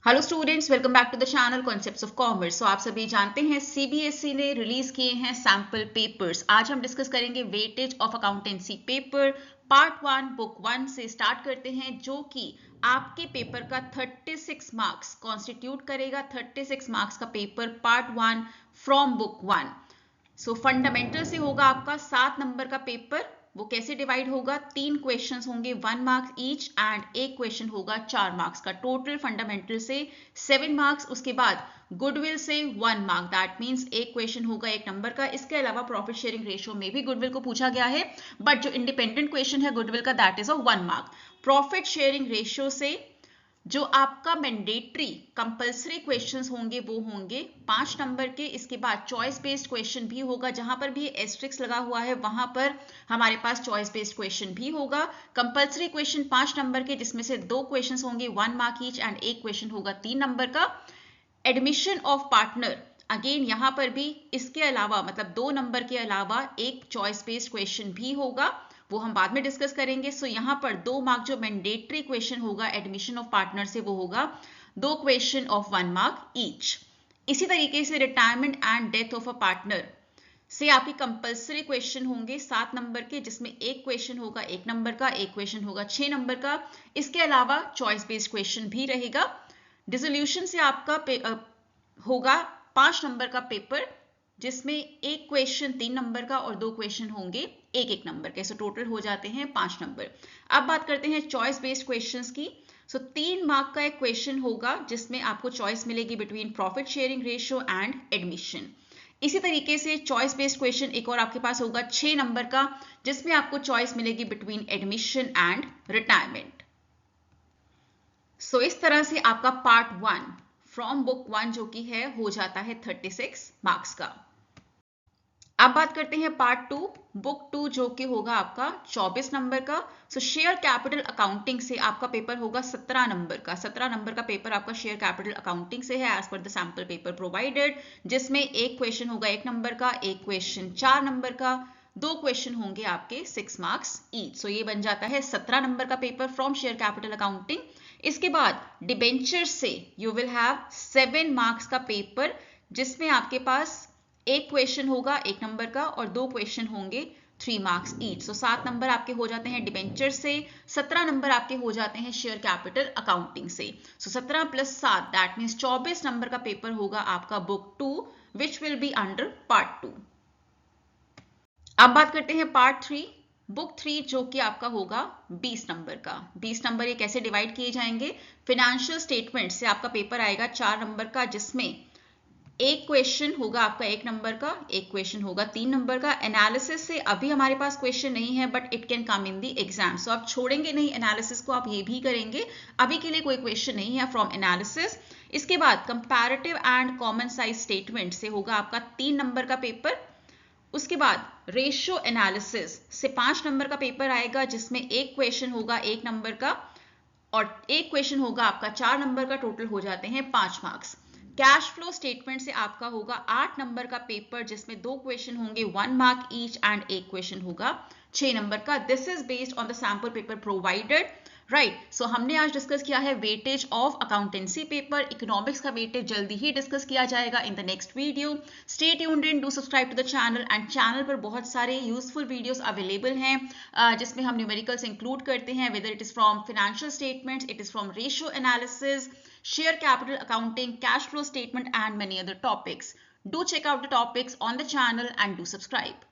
Hello students, welcome back to the channel concepts of commerce. आप सभी जानते हैं सीबीएसई ने रिलीज किए हैं सैंपल पेपर्स। आज हम डिस्कस करेंगे weightage of accountancy paper part 1 book 1 से स्टार्ट करते हैं, जो कि आपके पेपर का 36 मार्क्स कॉन्स्टिट्यूट करेगा। 36 मार्क्स का paper part 1 from book 1। So fundamental से होगा आपका 7 नंबर का पेपर। वो कैसे डिवाइड होगा? 3 क्वेश्चंस होंगे 1 मार्क्स ईच एंड एक क्वेश्चन होगा 4 मार्क्स का। टोटल फंडामेंटल से 7 मार्क्स, उसके बाद गुडविल से 1 मार्क, दैट मीन्स एक क्वेश्चन होगा 1 नंबर का। इसके अलावा प्रॉफिट शेयरिंग रेशियो में भी गुडविल को पूछा गया है, बट जो इंडिपेंडेंट क्वेश्चन है गुडविल का that is a 1 mark. Profit sharing ratio से जो आपका मैंडेटरी कंपल्सरी क्वेश्चंस होंगे वो होंगे 5 नंबर के। इसके बाद चॉइस बेस्ड क्वेश्चन भी होगा, जहां पर भी एस्ट्रिक्स लगा हुआ है वहां पर हमारे पास चॉइस बेस्ड क्वेश्चन भी होगा। कंपल्सरी क्वेश्चन 5 नंबर के, जिसमें से 2 क्वेश्चंस होंगे 1 मार्क ईच एंड एक क्वेश्चन होगा 3 नंबर का। एडमिशन ऑफ पार्टनर, अगेन यहां पर भी इसके अलावा मतलब 2 नंबर के अलावा एक चॉइस बेस्ड क्वेश्चन भी होगा, वो हम बाद में डिस्कस करेंगे। सो यहां पर 2 मार्क जो मैंडेटरी क्वेश्चन होगा एडमिशन ऑफ पार्टनर से, वो होगा 2 क्वेश्चन ऑफ 1 मार्क ईच। इसी तरीके से retirement and death of a partner से आपके कंपल्सरी क्वेश्चन होंगे 7 नंबर के, जिसमें एक क्वेश्चन होगा 1 नंबर का, एक क्वेश्चन होगा 6 नंबर का। इसके अलावा चॉइस बेस्ड क्वेश्चन भी रहेगा। डिसोल्यूशन से आपका होगा 5 नंबर का पेपर, जिसमें एक क्वेश्चन 3 नंबर का और 2 क्वेश्चन होंगे 1-1 नंबर के। सो टोटल हो जाते हैं 5 नंबर। अब बात करते हैं चॉइस बेस्ड क्वेश्चंस की। सो 3 मार्क का एक क्वेश्चन होगा जिसमें आपको चॉइस मिलेगी between profit sharing ratio and admission. इसी तरीके से चॉइस बेस्ड क्वेश्चन एक और आपके पास होगा 6 नंबर का, जिसमें आपको चॉइस मिलेगी बिटवीन एडमिशन एंड रिटायरमेंट। सो इस तरह से आपका पार्ट 1 फ्रॉम बुक 1 जो कि है हो जाता है 36 मार्क्स का। अब बात करते हैं पार्ट 2 बुक 2 जो कि होगा आपका 24 नंबर का। सो शेयर कैपिटल अकाउंटिंग से आपका पेपर होगा 17 नंबर का। 17 नंबर का पेपर आपका शेयर कैपिटल अकाउंटिंग से है as per the sample paper provided, जिसमें एक क्वेश्चन होगा 1 नंबर का, एक क्वेश्चन 4 नंबर का, 2 क्वेश्चन होंगे आपके 6 मार्क्स ईच। सो ये बन जाता है 17 नंबर का paper from share capital accounting. इसके बाद डिबेंचर से यू विल हैव 7 मार्क्स का पेपर, जिसमें आपके पास एक क्वेश्चन होगा 1 नंबर का और 2 क्वेश्चन होंगे 3 मार्क्स ईच। सो 7 नंबर आपके हो जाते हैं डिबेंचर से, 17 नंबर आपके हो जाते हैं शेयर कैपिटल अकाउंटिंग से। सो 17 + 7 दैट मीन्स 24 नंबर का पेपर होगा आपका book 2, which will be under part 2। अब बात करते हैं पार्ट 3 बुक 3 जो कि आपका होगा 20 नंबर का। 20 नंबर ये कैसे डिवाइड किए जाएंगे? फाइनेंशियल स्टेटमेंट से आपका पेपर आएगा 4 नंबर का, जिसमें एक क्वेश्चन होगा आपका 1 नंबर का, एक क्वेश्चन होगा 3 नंबर का। एनालिसिस से अभी हमारे पास क्वेश्चन नहीं है, but it can come in the exam. सो आप छोड़ेंगे नहीं एनालिसिस को, आप ये भी करेंगे। अभी के लिए कोई क्वेश्चन नहीं है फ्रॉम एनालिसिस। इसके बाद comparative and common size statement से होगा आपका 3 नंबर का पेपर। उसके बाद रेशियो एनालिसिस से 5 नंबर का पेपर आएगा, जिसमें एक क्वेश्चन होगा 1 नंबर का और एक क्वेश्चन होगा आपका 4 नंबर का। टोटल हो जाते हैं 5 मार्क्स। कैश फ्लो स्टेटमेंट से आपका होगा 8 नंबर का पेपर, जिसमें 2 क्वेश्चन होंगे 1 मार्क ईच एंड एक क्वेश्चन होगा 6 नंबर का। This is based on the sample paper provided, right. So हमने आज डिस्कस किया है weightage of accountancy paper. Economics का वेटेज जल्दी ही डिस्कस किया जाएगा in the next video. Stay tuned in, do subscribe to the channel, and channel पर बहुत सारे यूजफुल वीडियोस अवेलेबल हैं, जिसमें हम न्यूमेरिकल्स इंक्लूड करते हैं, whether it is from financial statements, it is from ratio analysis, share capital accounting, cash flow statement, and many other topics. Do check out the topics on the channel and do subscribe.